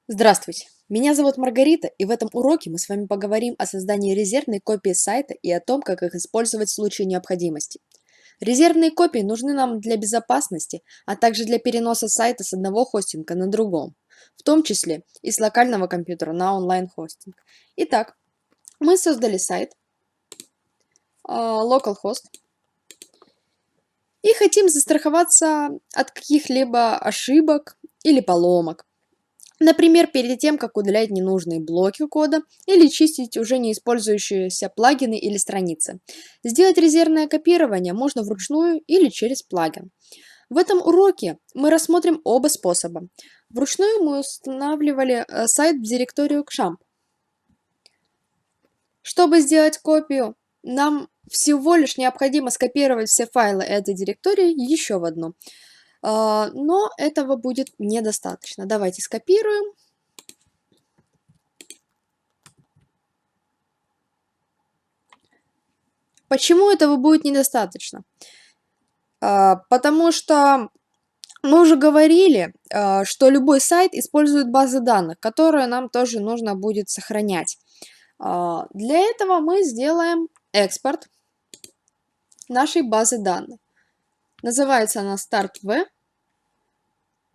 Здравствуйте, меня зовут Маргарита, и в этом уроке мы с вами поговорим о создании резервной копии сайта и о том, как их использовать в случае необходимости. Резервные копии нужны нам для безопасности, а также для переноса сайта с одного хостинга на другом, в том числе и с локального компьютера на онлайн-хостинг. Итак, мы создали сайт localhost и хотим застраховаться от каких-либо ошибок или поломок. Например, перед тем, как удалять ненужные блоки кода или чистить уже не использующиеся плагины или страницы. Сделать резервное копирование можно вручную или через плагин. В этом уроке мы рассмотрим оба способа. Вручную мы устанавливали сайт в директорию XAMPP. Чтобы сделать копию, нам всего лишь необходимо скопировать все файлы этой директории еще в одну. Но этого будет недостаточно. Давайте скопируем. Почему этого будет недостаточно? Потому что мы уже говорили, что любой сайт использует базы данных, которые нам тоже нужно будет сохранять. Для этого мы сделаем экспорт нашей базы данных. Называется она start.v.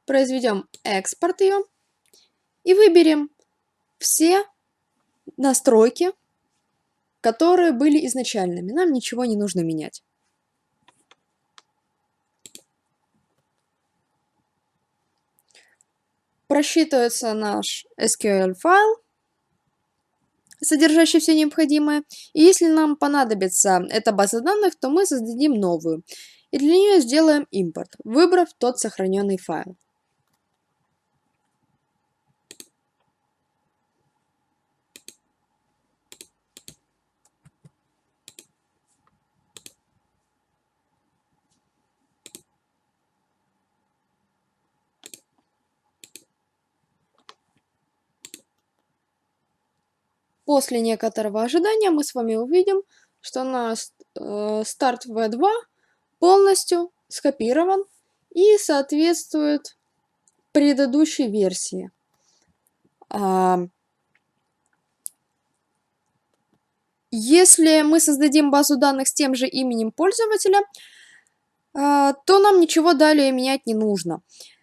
Произведем экспорт ее и выберем все настройки, которые были изначальными. Нам ничего не нужно менять. Просчитывается наш SQL файл, содержащий все необходимое. И если нам понадобится эта база данных, то мы создадим новую. И для нее сделаем импорт, выбрав тот сохраненный файл. После некоторого ожидания мы с вами увидим, что наш старт V2 полностью скопирован и соответствует предыдущей версии. Если мы создадим базу данных с тем же именем пользователя, то нам ничего далее менять не нужно.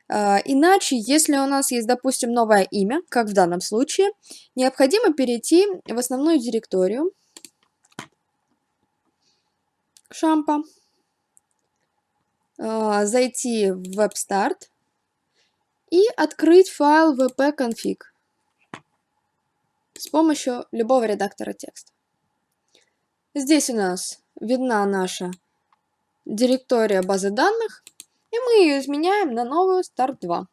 Иначе, если у нас есть, допустим, новое имя, как в данном случае, необходимо перейти в основную директорию XAMPP, зайти в WebStart и открыть файл wp-config с помощью любого редактора текста. Здесь у нас видна наша директория базы данных, и мы ее изменяем на новую start2.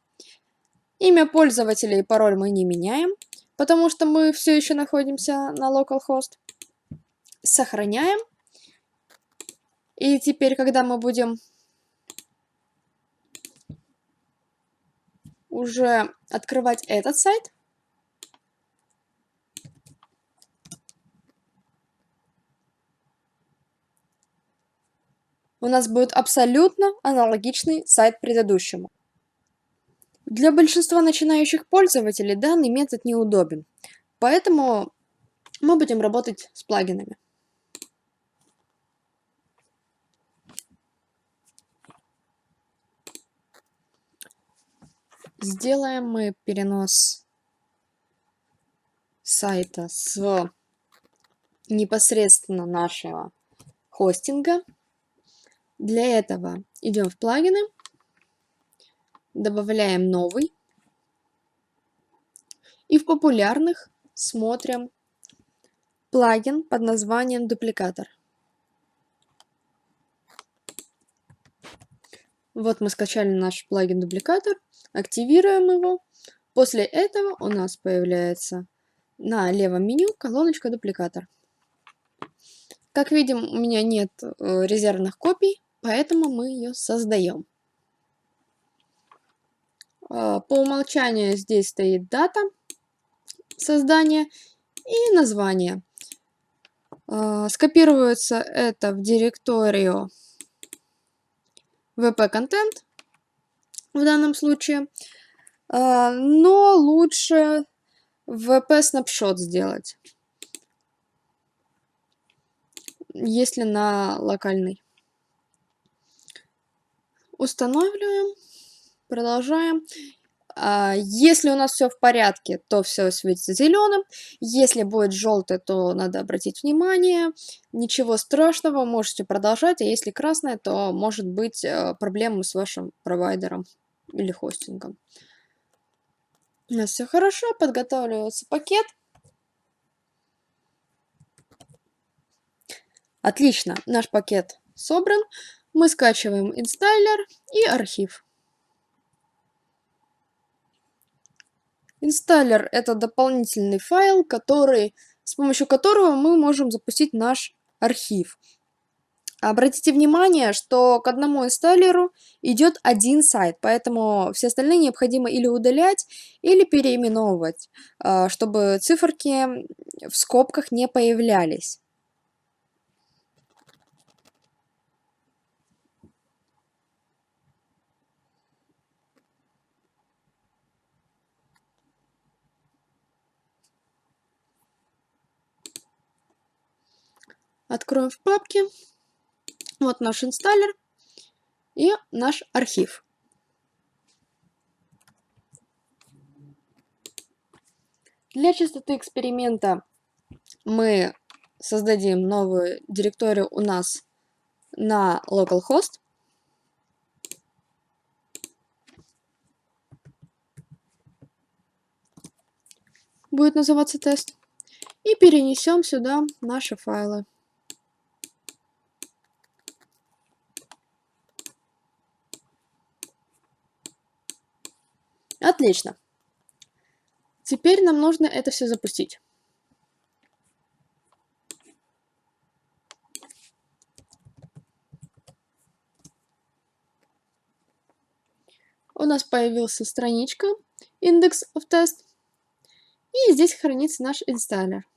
Имя пользователя и пароль мы не меняем, потому что мы все еще находимся на localhost. Сохраняем. И теперь, когда мы будем уже открывать этот сайт, у нас будет абсолютно аналогичный сайт предыдущему. Для большинства начинающих пользователей данный метод неудобен, поэтому мы будем работать с плагинами. Сделаем мы перенос сайта с непосредственно нашего хостинга. Для этого идем в плагины, добавляем новый и в популярных смотрим плагин под названием дупликатор. Вот мы скачали наш плагин дупликатор, активируем его. После этого у нас появляется на левом меню колоночка дупликатор. Как видим, у меня нет резервных копий, поэтому мы ее создаем. По умолчанию здесь стоит дата создания и название. Скопируется это в директорию wp-content в данном случае. но лучше VP-снапшот сделать, если на локальный. Устанавливаем, продолжаем. Если у нас все в порядке, то все светится зеленым. Если будет желтый, то надо обратить внимание. Ничего страшного, можете продолжать. А если красное, то может быть проблемы с вашим провайдером или хостингом. У нас все хорошо, подготавливается пакет. Отлично, наш пакет собран. Мы скачиваем инсталлер и архив. Инсталлер — это дополнительный файл, с помощью которого мы можем запустить наш архив. Обратите внимание, что к одному инсталлеру идет один сайт, поэтому все остальные необходимо или удалять, или переименовывать, чтобы циферки в скобках не появлялись. Откроем в папке. Вот наш инсталлер и наш архив. Для чистоты эксперимента мы создадим новую директорию у нас на localhost. Будет называться тест. И перенесем сюда наши файлы. Отлично. Теперь нам нужно это все запустить. У нас появилась страничка Index of Test. И здесь хранится наш инсталлер.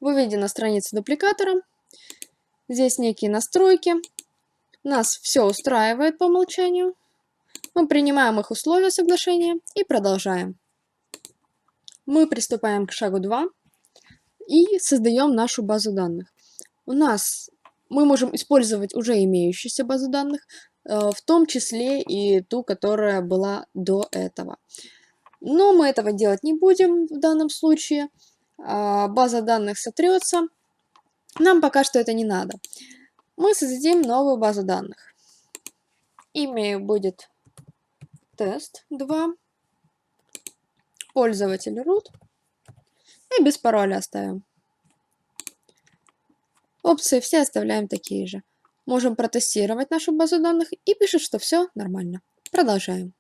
Выведена страница дупликатора. Здесь некие настройки. Нас все устраивает по умолчанию. Мы принимаем их условия соглашения и продолжаем. Мы приступаем к шагу 2 и создаем нашу базу данных. Мы можем использовать уже имеющуюся базу данных, в том числе и ту, которая была до этого. Но мы этого делать не будем в данном случае. База данных сотрется. Нам пока что это не надо. Мы создадим новую базу данных. Имя будет тест2. Пользователь root. И без пароля оставим. Опции все оставляем такие же. Можем протестировать нашу базу данных и пишет, что все нормально. Продолжаем.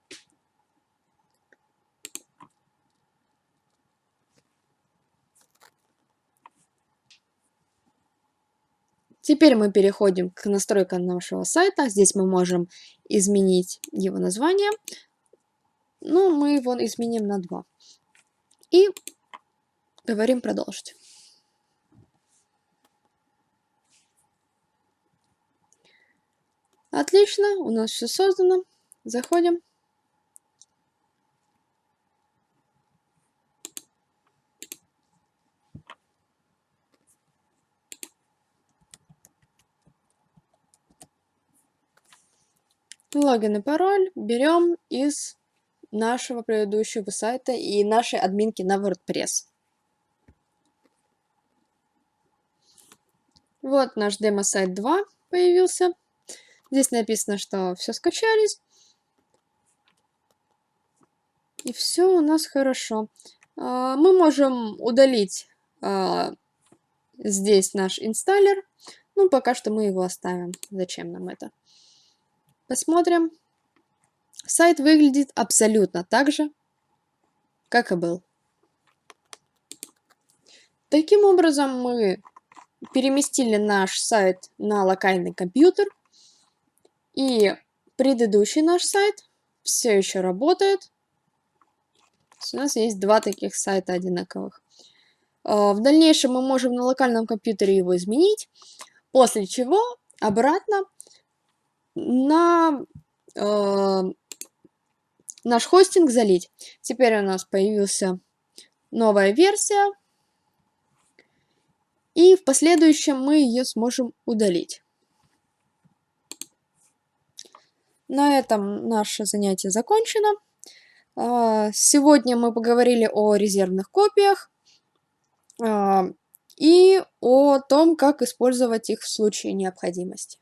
Теперь мы переходим к настройкам нашего сайта. Здесь мы можем изменить его название. Ну, мы его изменим на 2. И говорим продолжить. Отлично, у нас все создано. Заходим. Логин и пароль берем из нашего предыдущего сайта и нашей админки на WordPress. Вот наш демо-сайт 2 появился. Здесь написано, что все скачались. И все у нас хорошо. Мы можем удалить здесь наш инсталлер. Ну, пока что мы его оставим. Зачем нам это? Посмотрим. Сайт выглядит абсолютно так же, как и был. Таким образом, мы переместили наш сайт на локальный компьютер. И предыдущий наш сайт все еще работает. У нас есть 2 таких сайта одинаковых. В дальнейшем мы можем на локальном компьютере его изменить, после чего обратно на наш хостинг залить. Теперь у нас появился новая версия, и в последующем мы ее сможем удалить. На этом наше занятие закончено. Сегодня мы поговорили о резервных копиях и о том, как использовать их в случае необходимости.